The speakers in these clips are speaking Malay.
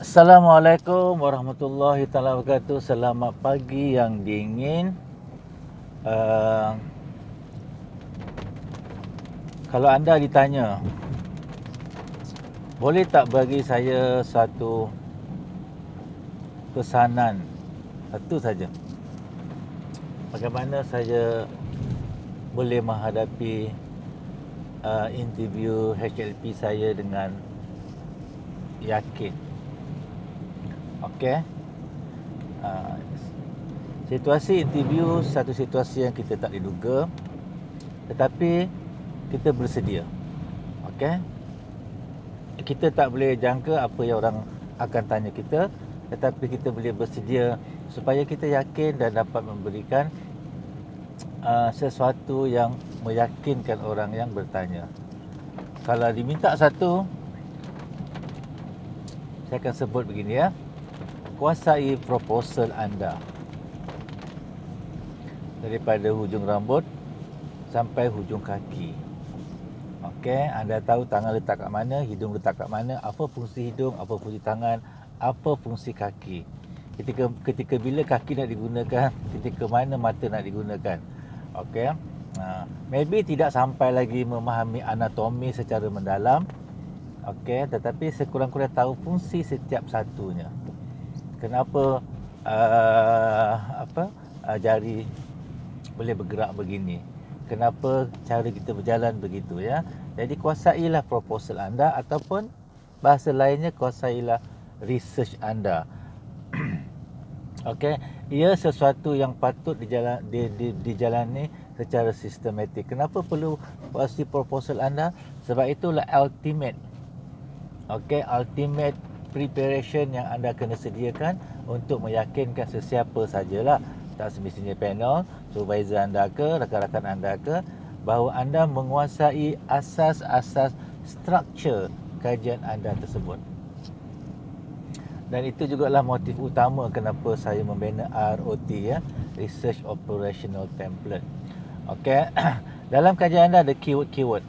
Assalamualaikum warahmatullahi taala wabarakatuh. Selamat pagi yang dingin. Uh, Kalau anda ditanya, boleh tak bagi saya satu pesanan, satu saja, bagaimana saya boleh menghadapi interview HLP saya dengan yakin? Okey. Uh, Situasi interview satu situasi yang kita tak diduga, tetapi kita bersedia. Okey. Kita tak boleh jangka apa yang orang akan tanya kita, tetapi kita boleh bersedia supaya kita yakin dan dapat memberikan sesuatu yang meyakinkan orang yang bertanya. Kalau diminta satu, saya akan sebut begini ya. Kuasai proposal anda daripada hujung rambut sampai hujung kaki. Okey, anda tahu tangan letak kat mana, hidung letak kat mana, apa fungsi hidung, apa fungsi tangan, apa fungsi kaki. Ketika bila kaki nak digunakan, ketika mana mata nak digunakan. Okey. Maybe tidak sampai lagi memahami anatomi secara mendalam. Okey, tetapi sekurang-kurang tahu fungsi setiap satunya. Kenapa jari boleh bergerak begini? Kenapa cara kita berjalan begitu ya? Jadi kuasailah proposal anda, ataupun bahasa lainnya kuasailah research anda. Okey, ia sesuatu yang patut dijalani secara sistematik. Kenapa perlu kuasai proposal anda? Sebab itulah ultimate. Okey, ultimate preparation yang anda kena sediakan untuk meyakinkan sesiapa sajalah, tak semestinya panel, supervisor anda ke, rakan-rakan anda ke, bahawa anda menguasai asas-asas struktur kajian anda tersebut. Dan itu jugalah motif utama kenapa saya membina ROT ya, Research Operational Template. Okey. Dalam kajian anda ada keyword-keyword.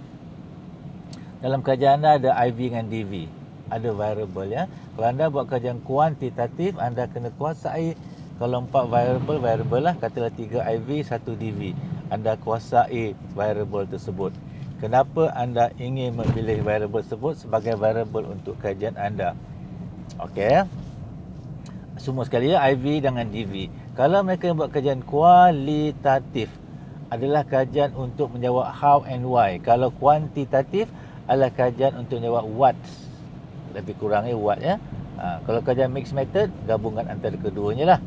Dalam kajian anda ada IV dan DV, ada variable ya. Kalau anda buat kajian kuantitatif, anda kena kuasai, kalau 4 variable lah, katalah 3 IV, 1 DV. Anda kuasai variable tersebut. Kenapa anda ingin memilih variable tersebut sebagai variable untuk kajian anda? Okey. Semua sekali ya, IV dengan DV. Kalau mereka yang buat kajian kualitatif, adalah kajian untuk menjawab how and why. Kalau kuantitatif adalah kajian untuk menjawab what. Lebih kurangnya what ya. Kalau kajian mixed method, gabungan antara keduanya lah.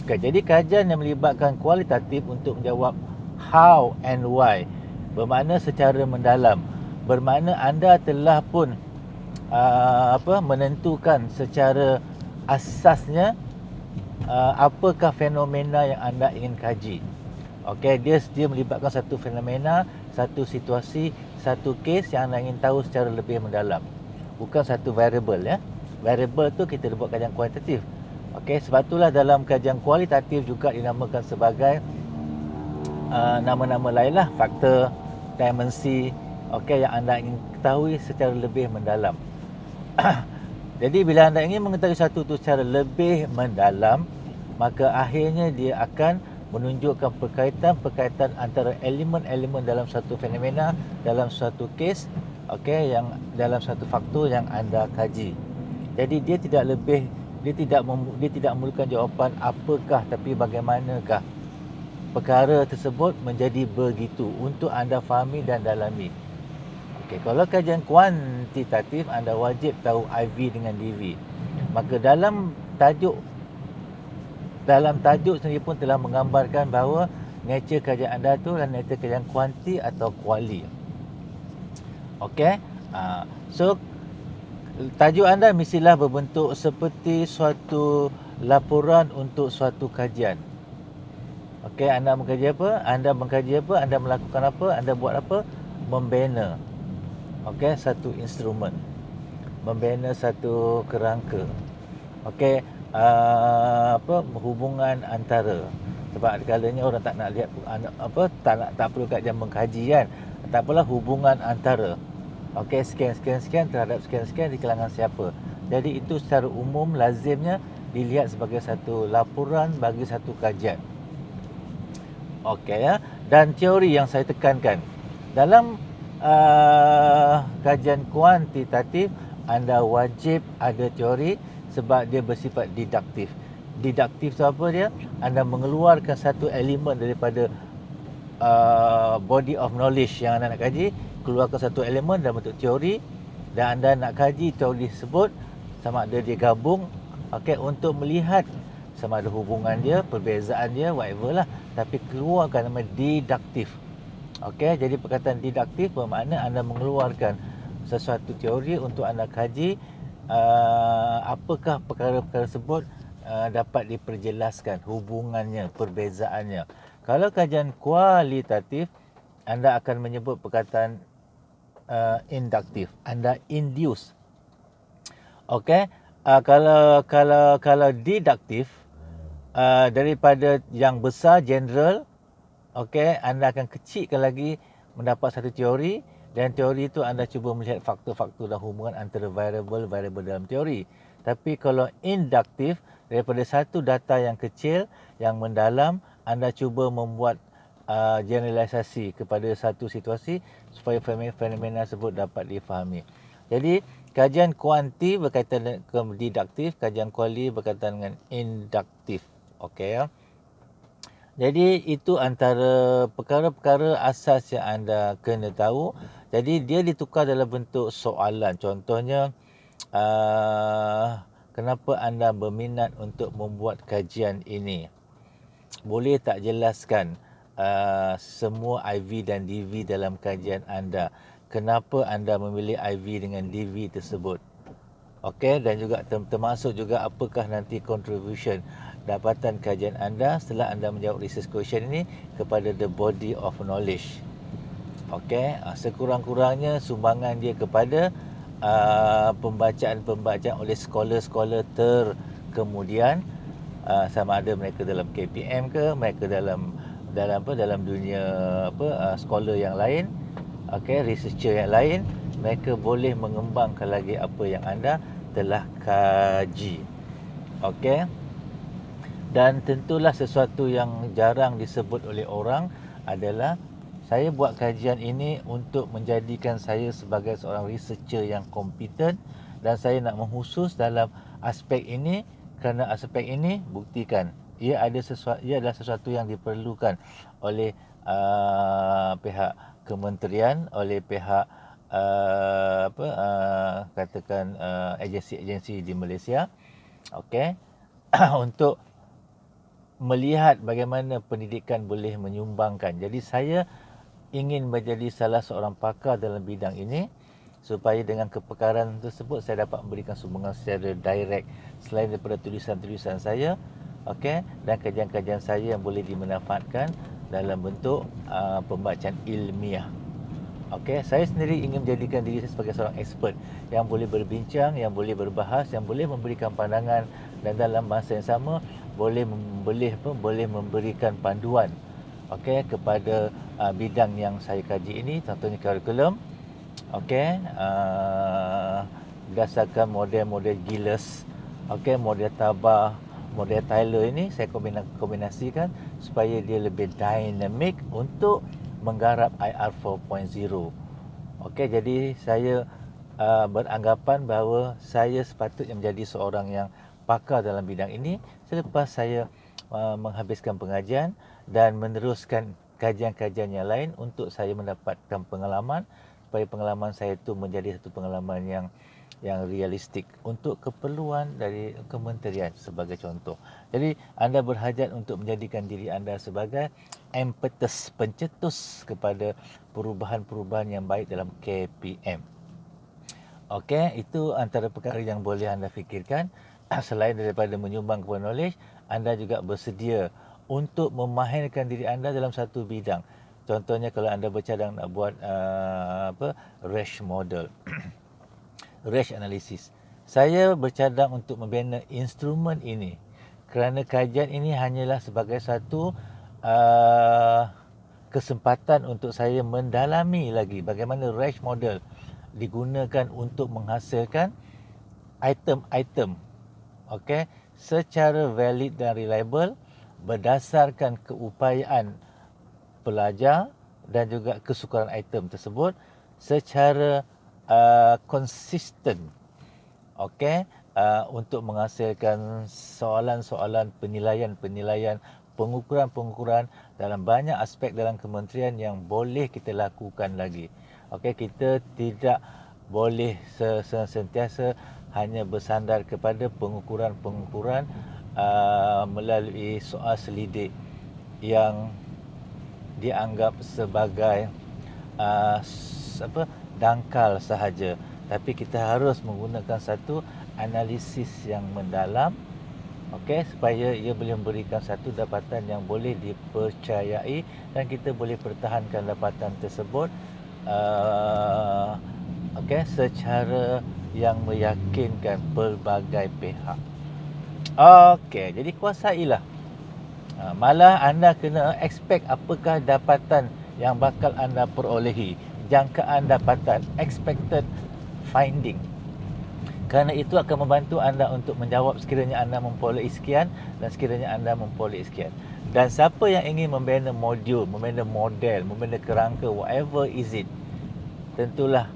Okay, jadi kajian yang melibatkan kualitatif untuk menjawab how and why, bermakna secara mendalam, bermakna anda telah pun menentukan secara asasnya apakah fenomena yang anda ingin kaji. Okey, dia melibatkan satu fenomena, satu situasi, satu kes yang anda ingin tahu secara lebih mendalam. Bukan satu variable ya. Variable tu kita buat kajian kuantitatif. Okey, sebab itulah dalam kajian kualitatif juga dinamakan sebagai nama-nama lain lah, faktor, dimensi, okey, yang anda ingin ketahui secara lebih mendalam. Jadi bila anda ingin mengetahui satu tu secara lebih mendalam, maka akhirnya dia akan menunjukkan perkaitan antara elemen-elemen dalam satu fenomena, dalam satu kes, okey, yang dalam satu faktor yang anda kaji. Jadi dia tidak memerlukan jawapan apakah, tapi bagaimanakah perkara tersebut menjadi begitu untuk anda fahami dan dalami. Okey, kalau kajian kuantitatif, anda wajib tahu IV dengan DV. Maka dalam tajuk sendiri pun telah menggambarkan bahawa nature kajian anda tu adalah nature kajian kuanti atau kuali. Okey. So tajuk anda mestilah berbentuk seperti suatu laporan untuk suatu kajian. Okey, anda mengkaji apa? Anda melakukan apa? Anda buat apa? Membina. Okey, satu instrumen. Membina satu kerangka. Okey, hubungan antara, sebab kalanya orang tak nak lihat tak perlu kajian mengkaji kan, tak apalah, hubungan antara Okey, sekian terhadap sekian di kalangan siapa. Jadi itu secara umum lazimnya dilihat sebagai satu laporan bagi satu kajian. Okey ya. Dan teori yang saya tekankan dalam kajian kuantitatif, anda wajib ada teori sebab dia bersifat diduktif. Diduktif tu apa dia? Anda mengeluarkan satu elemen daripada body of knowledge yang anda nak kaji, keluarkan satu elemen dalam bentuk teori, dan anda nak kaji teori tersebut sama ada dia gabung, okey, untuk melihat sama ada hubungan dia, perbezaan dia, whatever lah, tapi keluarkan nama diduktif. Okey, jadi perkataan diduktif bermakna anda mengeluarkan sesuatu teori untuk anda kaji apakah perkara-perkara tersebut dapat diperjelaskan hubungannya, perbezaannya. Kalau kajian kualitatif, anda akan menyebut perkataan induktif. Anda induce. Okey, kalau diduktif, daripada yang besar general, okey, anda akan kecilkan lagi mendapat satu teori, dan teori itu anda cuba melihat faktor-faktor dan hubungan antara variable-variable dalam teori. Tapi kalau induktif, daripada satu data yang kecil yang mendalam, anda cuba membuat generalisasi kepada satu situasi supaya fenomena tersebut dapat difahami. Jadi kajian kuanti berkaitan dengan diduktif, kajian kuali berkaitan dengan induktif. Okey ya. Jadi itu antara perkara-perkara asas yang anda kena tahu. Jadi dia ditukar dalam bentuk soalan. Contohnya, kenapa anda berminat untuk membuat kajian ini? Boleh tak jelaskan semua IV dan DV dalam kajian anda? Kenapa anda memilih IV dengan DV tersebut? Okey, dan juga termasuk juga apakah nanti contribution dapatan kajian anda setelah anda menjawab research question ini kepada the body of knowledge. Okey, sekurang-kurangnya sumbangan dia kepada pembacaan-pembacaan oleh scholar-scholar terkemudian, sama ada mereka dalam KPM ke, mereka dalam dunia scholar yang lain, okey, researcher yang lain, mereka boleh mengembangkan lagi apa yang anda telah kaji. Okey. Dan tentulah sesuatu yang jarang disebut oleh orang adalah saya buat kajian ini untuk menjadikan saya sebagai seorang researcher yang kompeten, dan saya nak mengkhusus dalam aspek ini kerana aspek ini buktikan ia adalah sesuatu yang diperlukan oleh pihak kementerian, oleh pihak katakan agensi-agensi di Malaysia, okey, untuk melihat bagaimana pendidikan boleh menyumbangkan. Jadi saya ingin menjadi salah seorang pakar dalam bidang ini supaya dengan kepakaran tersebut saya dapat memberikan sumbangan secara direct selain daripada tulisan-tulisan saya, okey, dan kajian-kajian saya yang boleh dimanfaatkan dalam bentuk pembacaan ilmiah. Okey, saya sendiri ingin menjadikan diri saya sebagai seorang expert yang boleh berbincang, yang boleh berbahas, yang boleh memberikan pandangan, dan dalam masa yang sama boleh memberikan panduan, okey, kepada bidang yang saya kaji ini, contohnya kurikulum. Okey, berdasarkan model-model Gilles, okey, model Tabah, model Tyler ini saya kombinasikan supaya dia lebih dinamik untuk menggarap IR 4.0. Okey, jadi saya beranggapan bahawa saya sepatutnya menjadi seorang yang pakar dalam bidang ini selepas saya menghabiskan pengajian dan meneruskan kajian-kajian yang lain untuk saya mendapatkan pengalaman, supaya pengalaman saya itu menjadi satu pengalaman yang realistik untuk keperluan dari kementerian sebagai contoh. Jadi anda berhajat untuk menjadikan diri anda sebagai impetus, pencetus kepada perubahan-perubahan yang baik dalam KPM. Okey, itu antara perkara yang boleh anda fikirkan. Selain daripada menyumbang kepada knowledge, anda juga bersedia untuk memahirkan diri anda dalam satu bidang. Contohnya kalau anda bercadang nak buat rash model, rash analysis. Saya bercadang untuk membina instrumen ini kerana kajian ini hanyalah sebagai satu kesempatan untuk saya mendalami lagi bagaimana rash model digunakan untuk menghasilkan item-item, okey, secara valid dan reliable berdasarkan keupayaan pelajar dan juga kesukaran item tersebut secara konsisten, okey, untuk menghasilkan soalan-soalan penilaian-penilaian, pengukuran-pengukuran dalam banyak aspek dalam kementerian yang boleh kita lakukan lagi. Okey, kita tidak boleh sentiasa hanya bersandar kepada pengukuran-pengukuran melalui soal selidik yang dianggap sebagai dangkal sahaja, tapi kita harus menggunakan satu analisis yang mendalam, okey, supaya ia boleh memberikan satu dapatan yang boleh dipercayai dan kita boleh pertahankan dapatan tersebut okey, secara yang meyakinkan pelbagai pihak. Okey, jadi kuasailah. Malah anda kena expect apakah dapatan yang bakal anda perolehi, jangkaan dapatan, expected finding. Kerana itu akan membantu anda untuk menjawab sekiranya anda memperolehi sekian dan sekiranya anda memperolehi sekian. Dan siapa yang ingin membina modul, membina model, membina kerangka, whatever is it, tentulah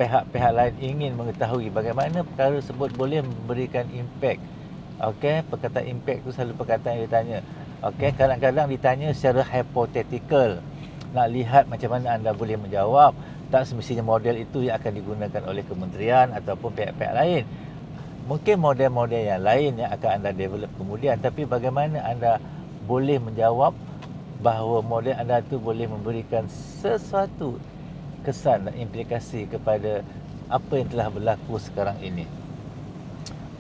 pihak-pihak lain ingin mengetahui bagaimana perkara tersebut boleh memberikan impact. Okey, perkataan impact tu selalu perkataan yang ditanya. Okey, kadang-kadang ditanya secara hypothetical. Nak lihat macam mana anda boleh menjawab. Tak semestinya model itu yang akan digunakan oleh kementerian ataupun pihak-pihak lain. Mungkin model-model yang lain yang akan anda develop kemudian, tapi bagaimana anda boleh menjawab bahawa model anda tu boleh memberikan sesuatu kesan dan implikasi kepada apa yang telah berlaku sekarang ini.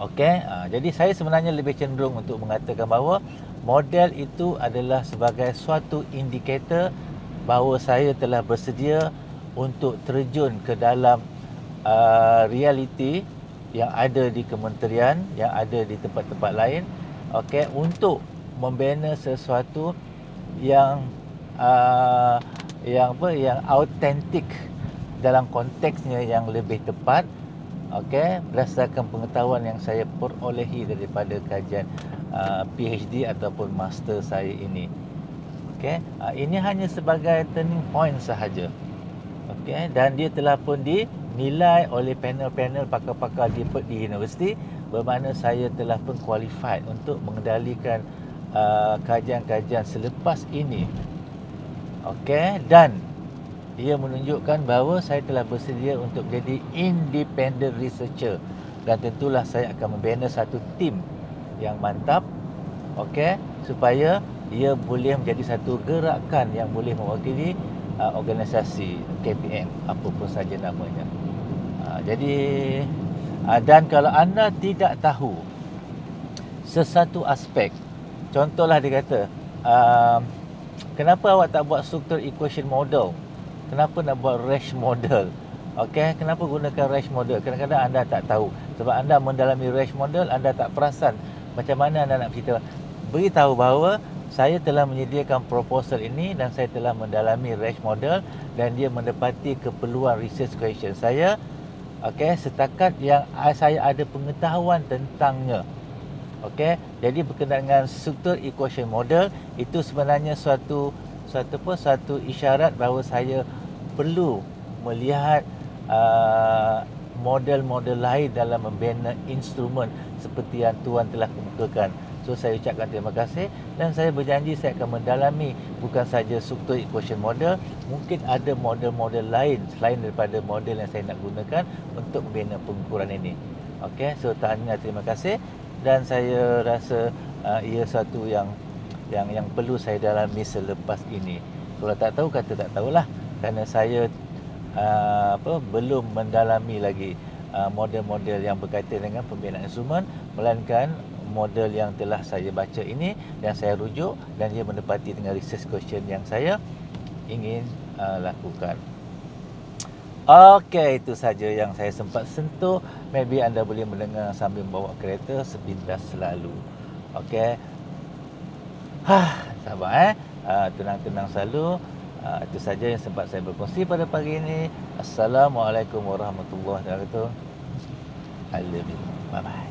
Okey, jadi saya sebenarnya lebih cenderung untuk mengatakan bahawa model itu adalah sebagai suatu indikator bahawa saya telah bersedia untuk terjun ke dalam realiti yang ada di kementerian, yang ada di tempat-tempat lain, okey, untuk membina sesuatu yang yang autentik dalam konteksnya yang lebih tepat. Okey, berdasarkan pengetahuan yang saya perolehi daripada kajian PhD ataupun master saya ini. Okey, ini hanya sebagai turning point sahaja. Okey, dan dia telah pun dinilai oleh panel-panel pakar-pakar di universiti, bermakna saya telah pun qualified untuk mengendalikan kajian-kajian selepas ini. Okey, dan ia menunjukkan bahawa saya telah bersedia untuk menjadi independent researcher dan tentulah saya akan membina satu tim yang mantap, okey, supaya ia boleh menjadi satu gerakan yang boleh mewakili organisasi KPM apapun saja namanya. Jadi dan kalau anda tidak tahu sesuatu aspek, contohlah dia kata kenapa awak tak buat struktur equation model? Kenapa nak buat Rash model? Okey, kenapa gunakan Rash model? Kadang-kadang anda tak tahu. Sebab anda mendalami Rash model, anda tak perasan macam mana anda nak bercerita. Beritahu bahawa saya telah menyediakan proposal ini dan saya telah mendalami Rash model dan dia mendapati keperluan research question saya. Okey, setakat yang saya ada pengetahuan tentangnya. Okey, jadi berkenaan dengan struktur equation model itu sebenarnya suatu isyarat bahawa saya perlu melihat model-model lain dalam membina instrumen seperti yang tuan telah kemukakan. So saya ucapkan terima kasih dan saya berjanji saya akan mendalami bukan saja struktur equation model, mungkin ada model-model lain selain daripada model yang saya nak gunakan untuk membina pengukuran ini. Okey, so terima kasih dan saya rasa ia satu yang perlu saya dalami selepas ini. Kalau tak tahu kata tak tahulah, kerana saya belum mendalami lagi model-model yang berkaitan dengan pembinaan instrumen, melainkan model yang telah saya baca ini dan saya rujuk dan ia mendapati dengan research question yang saya ingin lakukan. Okey, itu saja yang saya sempat sentuh. Maybe anda boleh mendengar sambil membawa kereta sepintas selalu. Okey. Sabar tenang-tenang selalu. Itu saja yang sempat saya berkongsi pada pagi ini. Assalamualaikum warahmatullahi wabarakatuh. I love you. Bye bye.